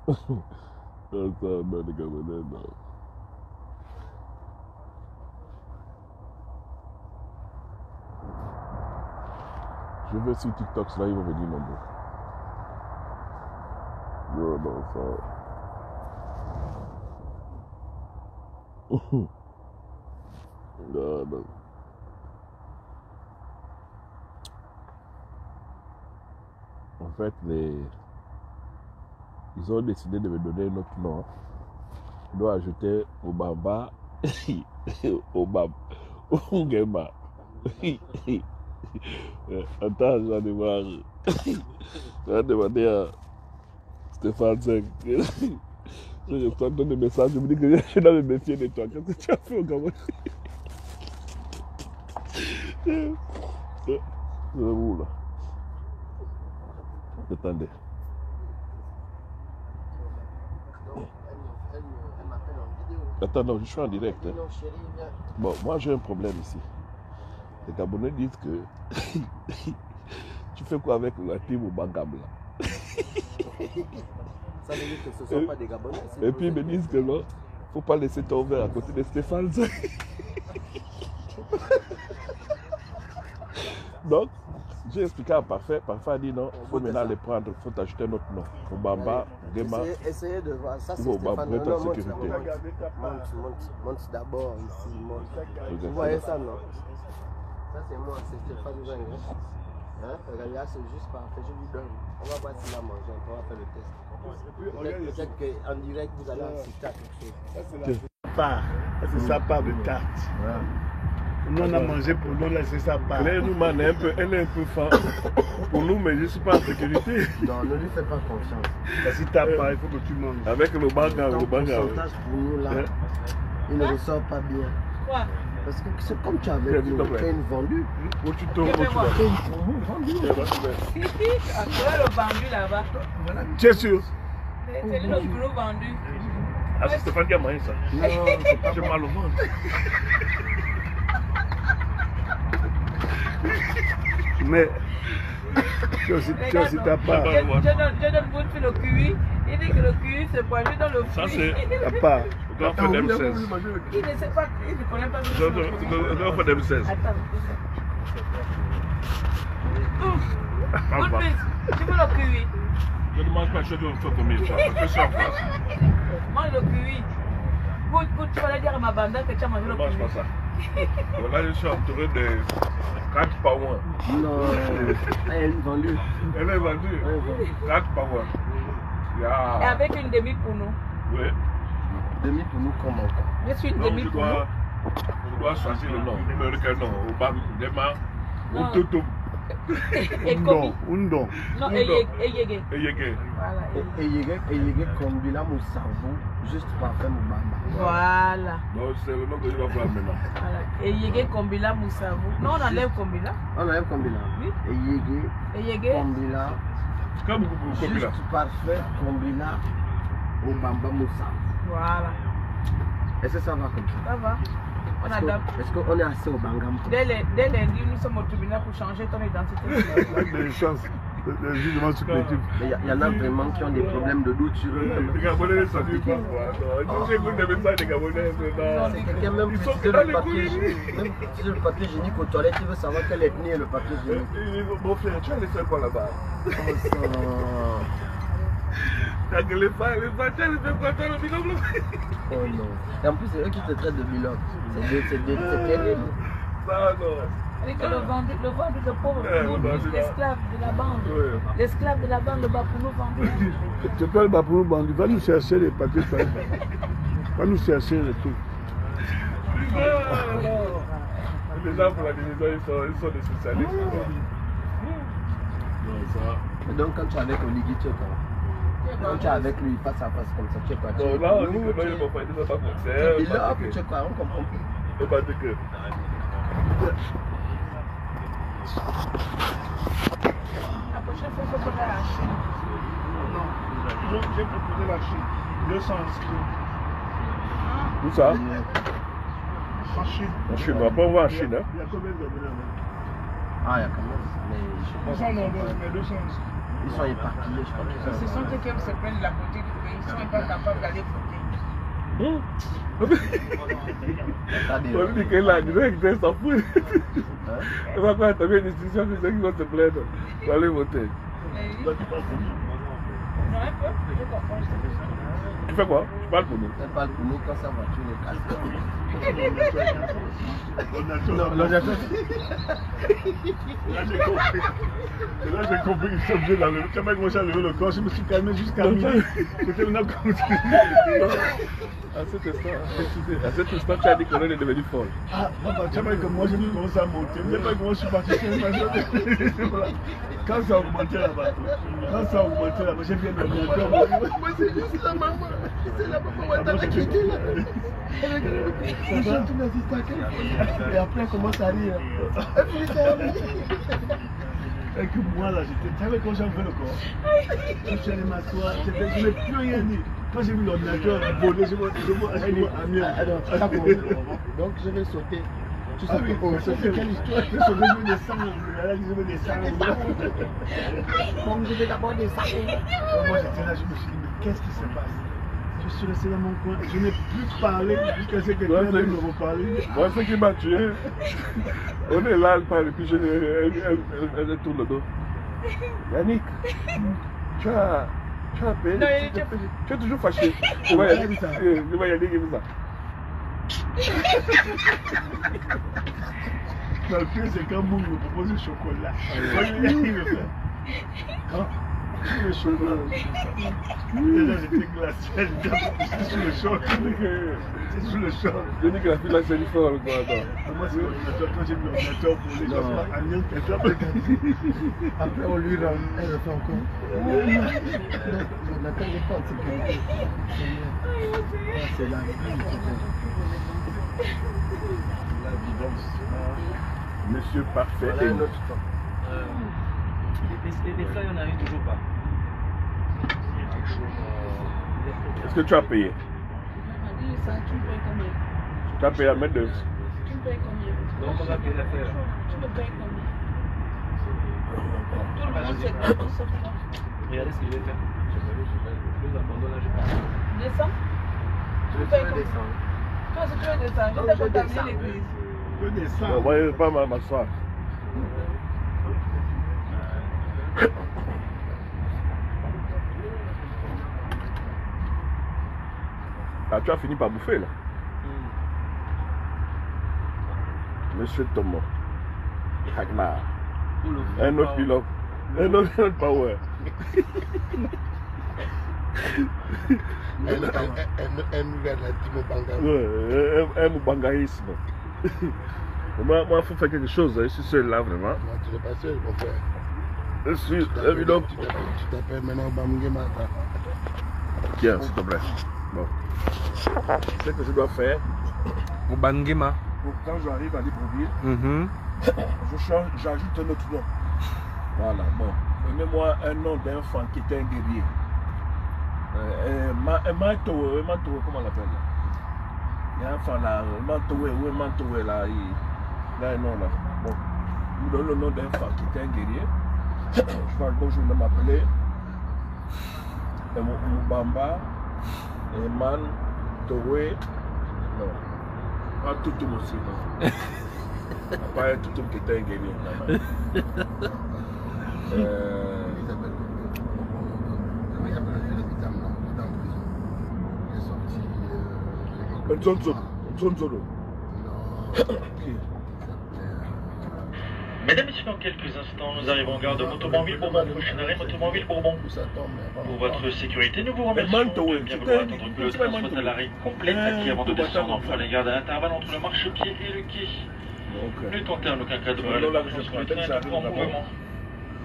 Non, ça, non, les Gabonais, non. Je vais sur TikTok, là, ils vont venir nombreux. Non, non, ça. Non, non. En fait, ils ont décidé de me donner un autre nom. Je dois ajouter Obamba, Obama, Ongema. Attends, j'en ai marre. Je vais demander à Stéphane Zeng. Je reçois des messages, je me dis que je suis dans le métier de toi. Qu'est-ce que tu as fait au Gabon? C'est où là? Attendez. Attends, non, je suis en direct. Hein. Bon, moi j'ai un problème ici. Les Gabonais disent que tu fais quoi avec la team au Bagam là? Ça veut dire que ce ne sont pas des Gabonais. Et puis ils me disent que non, faut pas laisser ton verre à côté de Stéphane. Donc, j'ai expliqué à Parfait. Parfait a dit non, il faut maintenant les prendre, il faut t'ajouter notre nom. Obamba, Gema. Essayez de voir. Ça, c'est Stéphane. Monte d'abord ici. Vous voyez ça, non? Ça, c'est moi, c'est Stéphane Zeng. Hein? Regardez là, c'est juste Parfait. Je lui donne. On va voir s'il a mangé. On va faire le test. Peut-être qu'en direct, vous allez assister à quelque chose. Ça, c'est sa part de tarte. Nous, on a mangé pour nous, là, c'est sa part. Elle est un peu fin pour nous, mais je ne suis pas en sécurité. Non, ne lui fais pas confiance. Parce que ta part, il faut que tu manges. Avec le baga, Ton pourcentage pour nous, là, il ne ressort pas bien. Quoi? Parce que c'est comme tu avais dit, on fait une vendue. Où tu tombes, Tu tu vois. vas. Après le vendu là-bas. Tu es sûr? C'est lui le gros vendu. Ah, c'est Stéphane qui a mangé ça. Non, c'est pas J'ai mal au ventre. Mais tu as aussi ta part. Je donne pour le cuit. Il dit que le cuit c'est pour aller dans le Ça, fruit. c'est. Ta part. On doit faire M16. Il ne sait pas, il ne connaît pas. On doit faire M16. Attends. Good miss. Tu veux le cuit? Je ne mange pas, je dois faire combien de fois. Je fais ça en face. Mange le cuit. Tu vas dire à ma bande que tu as mangé Je le ne mange pas cuit. ça. Voilà, je suis entouré de 4 par mois. Non, elle est vendue. Elle est vendue. 4 par mois. Et avec une demi pour nous. Oui. Demi pour nous, comment? Je suis une Donc, demi je pour nous. dois choisir le nom. Numéro quel nom? Obama, Gema, Non. Ototo, Et Komi. Undon. Non, Undo. Eyege. Eyege. Voilà. Et il y a combina mon cerveau, juste Parfait Moubamba. Voilà. Non, c'est le nom que je dois prendre maintenant. Voilà. Eyege Kombila Moussavou. Non, on enlève Kombila. On enlève combina. Oui. Eyege. Combina. C'est comme beaucoup de Juste Parfait Combina Moubamba Moussavou. Voilà. Est-ce que ça va comme ça? Ça va. On adapte. Est-ce qu'on est assez au Bangam? Dès lundi, nous sommes au tribunal pour changer ton identité. Avec des chances. Le jugement supplétif. Il y en a vraiment qui ont des problèmes de doute sur eux-mêmes. Les Gabonais ne savent pas quoi. Non, j'écoute des messages des Gabonais. Quelqu'un même Ils sont sur dans le les papier couilles. hygiénique, même sur le papier hygiénique aux toilettes, il veut savoir quelle ethnie est le papier hygiénique. Mon frère, tu as laissé quoi là-bas? Oh, ça. T'as que les femmes, tu as laissé quoi dans le bilan? Oh non. Et en plus, c'est eux qui te traitent de biloc. C'est terrible. Non, non. C'est que le vendu de pauvre, l'esclave de la bande. Oui. L'esclave de la bande, le bas pour nous vendu. Tu peux le Bapounou Bandi. Va nous chercher les papiers. Va nous chercher les trucs. Les gens pour la division, ils sont des socialistes. Non, ça. Et donc, quand tu es avec Oligui, tu es quoi? Quand tu es avec lui face à face comme ça, tu es quoi? Non, là, on dit que non, ils ne vont pas aider, ça pas pour faire. Il a tu es quoi? On comprend plus. Et pas de cœur. La prochaine fois, il faut qu'on aille à la Chine. Non. J'ai proposé la Chine. 200 inscrits. Où ça? En Chine. En Chine, on va pas voir en Chine. Hein? Il y a combien de Gabonais? Ah, il y a quand même. Mais je pense Non, mais 200 inscrits. Ils sont éparpillés, je crois qu'ils Ce sont. sont ceux qui aiment se plaindre de la beauté du pays. Ils ne sont pas capables d'aller voter. T'as des- On dit que là, direct, il s'en fout. Hein? Il va pas établir une distinction de ceux qui vont se plaindre pour aller voter. Mais Toi, tu parles pour nous. non, un peu, je comprends. Tu fais quoi? Tu parles pour nous. Elle parle pour nous quand sa voiture est cassée. L'ordinateur. Là, j'ai compris. Là, j'ai compris qu'ils sont obligés d'enlever. Tu vois, moi, j'ai enlevé le corps, je me suis calmé jusqu'à midi. C'était maintenant continué. À cet instant, tu as dit qu'on est devenu folle. Ah, papa, tu vois que moi, j'ai commencé à monter. Vous savez pas comment je suis parti sur une voilà. Quand ça a augmenté là-bas, j'ai vu un ordinateur. Moi, c'est juste la maman. C'est la maman, on t'a qui était là. Je suis tout l'assistant qu'elle. Et après, elle commence à rire. Elle finit à rire. Et que moi, là, j'étais. Tu savais quand j'ai enlevé le corps? Je suis allé m'asseoir, je n'ai plus rien dit. Quand j'ai vu l'ordinateur voler, je vois Amir. Alors, donc, je vais sauter. Tu sais, Ah oui, oh, c'est quelle histoire? Je vais descendre, je vais descendre. Donc, je vais d'abord descendre. Moi, j'étais là, je me suis dit, mais qu'est-ce qui se passe? Je suis resté dans mon coin, je n'ai plus parlé jusqu'à ce que quelqu'un vienne me reparler. Moi, ce qui m'a tué, on est là, elle parle, et puis elle tourne le dos. Yannick, tu as payé. Non, Yannick, Tu es toujours fâché. Je vois Yannick, il fait ça. Non, le pire, c'est quand Moung me propose du chocolat. Moi, il me fait. Quand le chocolat. Déjà, j'étais glacé, j'étais sous le choc. J'étais sous le choc. Je dis que la fille là, c'est une folle, quoi. Moi, c'est l'ordinateur, quand j'ai mis l'ordinateur pour les gens, Agnès, elle fait. Après, on lui rend. Elle le fait encore. L'ordinateur n'est pas en sécurité. C'est là. La vivance. Monsieur parfait. Voilà un autre temps. Les flyers, on n'arrive toujours pas. Est-ce que tu as payé? Ça, tu me payes combien? Tu as payé à mettre de. Tu me payes combien? Donc on va payer l'affaire. Tu me payes combien? Tout le monde sait que sauf toi. Regardez ce que je vais faire. Je vais abandonner là, je pars. Descends. Tu me payes combien? Toi, si tu veux descendre, je t'ai contaminé l'église. Je Bon, descends. moi, je vais pas m'asseoir. Ah, tu as fini par bouffer là. Monsieur Thomas. Hagmar. Un autre pilote. Un autre power. Elle nous regarde la Timo Banga. Ouais, un moubangaïsme. Moi, il faut faire quelque chose. Je suis seul là, vraiment. Non, tu n'es pas seul, mon frère. Je suis évident. Tu t'appelles maintenant Bamungema. Tiens, s'il te plaît. Bon. Ce que je dois faire, Bangema. quand j'arrive à Libreville, j'ajoute un autre nom. Voilà, bon. Donnez-moi un nom d'enfant qui était un guerrier. Mantowe, comment on l'appelle là? Il y a un enfant là, Mantowe là, il a un nom là. Bon, il me donne le nom d'enfant qui était un guerrier. Je vais m'appeler Mubamba, Eman, Towe, non. Pas Toutoum aussi, non. Pas un Toutoum qui était un guerrier. Nzonzolo. Mesdames et messieurs, dans quelques instants, nous arrivons en gare de Montauban-Ville Bourbon, prochain arrêt Montauban-Ville Bourbon. Pour votre sécurité, nous vous remercions de bien vouloir attendre que le train soit à l'arrêt complet avant de descendre en prenant les gardes à l'intervalle entre le marchepied et le quai. Ne tentez en aucun cas de voler la confiance que le train est toujours en mouvement.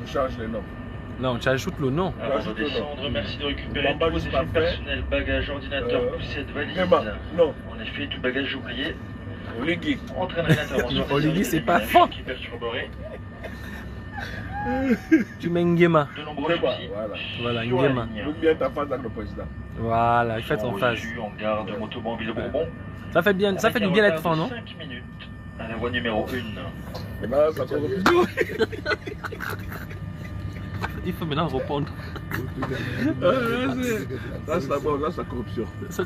Je change les noms. Non, tu ajoutes le nom. Avant de descendre, merci de récupérer tous vos effets personnels, bagages, ordinateurs, poussettes, valises. Non. En effet, tout bagage oublié Oligui. entraînerait l'intervention Oligui, c'est pas fort fort. qui perturberait Tu mets Ngema. de nombreux soucis. Voilà, sur la Ngema. ligne. Look bien ta face avec le président. Voilà, il fait son Sont face. reçus en gare de Montauban-Ville Bourbon. Ça fait bien, ça fait du bien d'être fan, non? 5 minutes à la voie numéro 1. Et là, ça se refuse. Il faut maintenant répondre. Là, c'est la corruption. Ça,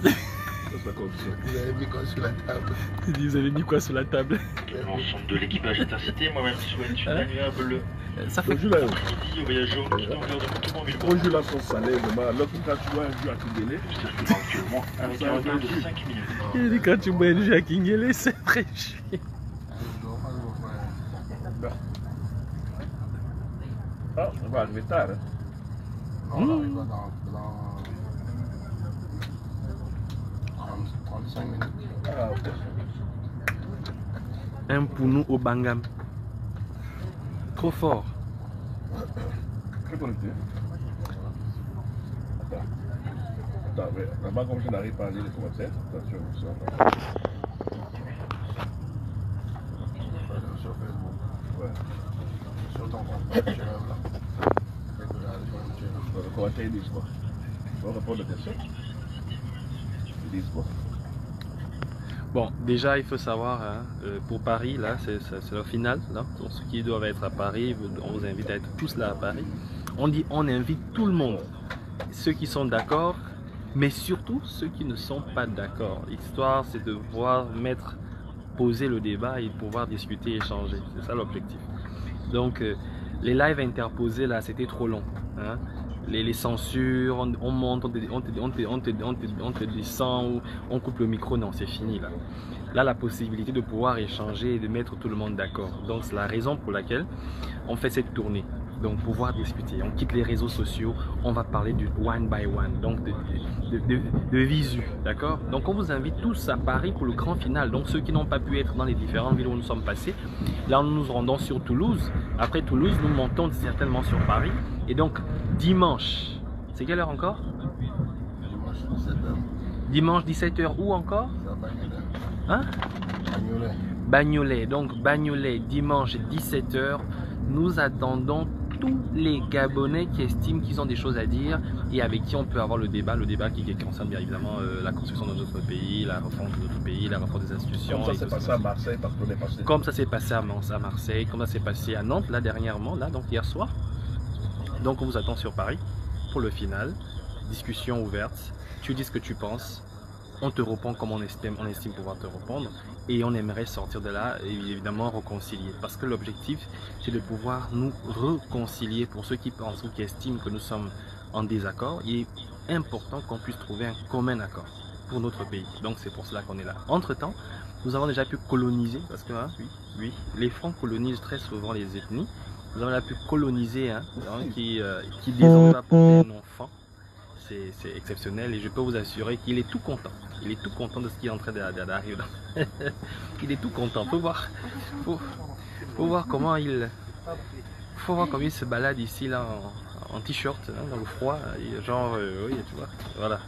C'est la corruption. Vous avez mis quoi sur la table? vous avez mis quoi sur la table? L'ensemble de l'équipage est incité. Moi-même souhaite une agréable Ça fait Le jus là, après-midi aux voyageurs qui sont en de Motomobile. gros jus là sont salés. L'autre, quand tu vois un jus à Kingele, Circulant actuellement avec un retard de 5 minutes. il dit quand tu bois un jus à Kingele, c'est très chiant. ah, on va arriver tard. Hein. Non, on arrive dans 35 minutes. Ah, ok. Un pour nous au Bangam. Trop fort. Très connecté. Attends, mais là-bas, comme je n'arrive pas à lire les commentaires, attention, ça. Sur Facebook. Ouais. Sur ton compte. Le commentaire, ils disent quoi? On va répondre aux questions. Ils disent quoi? Bon, déjà il faut savoir, hein, pour Paris, là, c'est le final. Là. Donc, ceux qui doivent être à Paris, on vous invite à être tous là à Paris. On dit on invite tout le monde. Ceux qui sont d'accord, mais surtout ceux qui ne sont pas d'accord. L'histoire, c'est de pouvoir poser le débat et pouvoir discuter, échanger. C'est ça l'objectif. Donc, les lives interposés, là, c'était trop long. Hein. Les censures, on monte, on te descend, ou on coupe le micro, non, c'est fini là. Là, la possibilité de pouvoir échanger et de mettre tout le monde d'accord. Donc, c'est la raison pour laquelle on fait cette tournée. Donc, pouvoir discuter. On quitte les réseaux sociaux, on va parler du one by one, donc de visu, d'accord? Donc, on vous invite tous à Paris pour le grand final. Donc, ceux qui n'ont pas pu être dans les différentes villes où nous sommes passés, là, nous nous rendons sur Toulouse. Après Toulouse, nous montons certainement sur Paris. Et donc, dimanche, c'est quelle heure encore? Dimanche 17h où encore? Hein? Bagnolet. Donc, Bagnolet, dimanche 17h, nous attendons tous les Gabonais qui estiment qu'ils ont des choses à dire et avec qui on peut avoir le débat qui concerne bien évidemment la construction de notre pays, la refonte de notre pays, la refonte des institutions. Comme ça s'est passé à Marseille, partout on est passé. Comme ça s'est passé à Marseille, comme ça s'est passé à Nantes, là dernièrement, là, donc hier soir. Donc on vous attend sur Paris pour le final, discussion ouverte, tu dis ce que tu penses, on te répond comme on estime pouvoir te répondre et on aimerait sortir de là et évidemment réconcilier parce que l'objectif c'est de pouvoir nous réconcilier pour ceux qui pensent ou qui estiment que nous sommes en désaccord. Il est important qu'on puisse trouver un commun accord pour notre pays, donc c'est pour cela qu'on est là. Entre temps, nous avons déjà pu coloniser parce que hein, oui, les Francs colonisent très souvent les ethnies. Nous avons pu coloniser qui désormais va porter un enfant. C'est exceptionnel et je peux vous assurer qu'il est tout content. Il est tout content de ce qui est en train d'arriver. Il est tout content. Faut voir comment il se balade ici là en t-shirt dans le froid, genre oui tu vois. Voilà.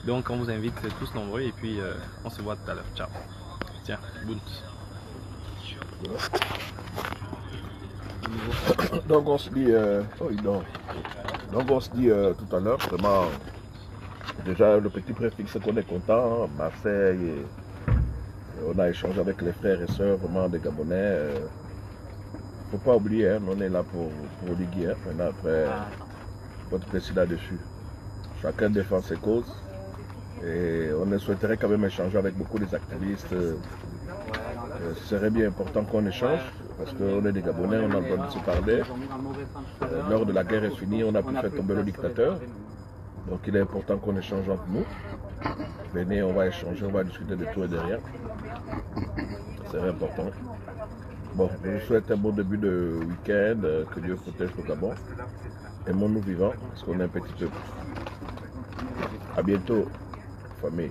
Donc on vous invite tous nombreux et puis on se voit tout à l'heure. Ciao. Tiens, Bunt. Donc on se dit, donc on se dit tout à l'heure, vraiment, déjà le petit préfixe qu'on est content, hein, Marseille, on a échangé avec les frères et sœurs vraiment des Gabonais. Faut pas oublier, hein, on est là pour liguer, hein, maintenant après votre président dessus. Chacun défend ses causes et on souhaiterait quand même échanger avec beaucoup des activistes. Ce serait bien important qu'on échange parce qu'on est des Gabonais, on a le droit de se parler. Lors de la guerre est finie, on a pu faire tomber le dictateur. Donc il est important qu'on échange entre nous. Venez, on va échanger, on va discuter de tout et de rien. C'est important. Bon, je vous souhaite un bon début de week-end, que Dieu protège le Gabon. Aimons-nous vivants, parce qu'on est un petit peuple. A bientôt, famille.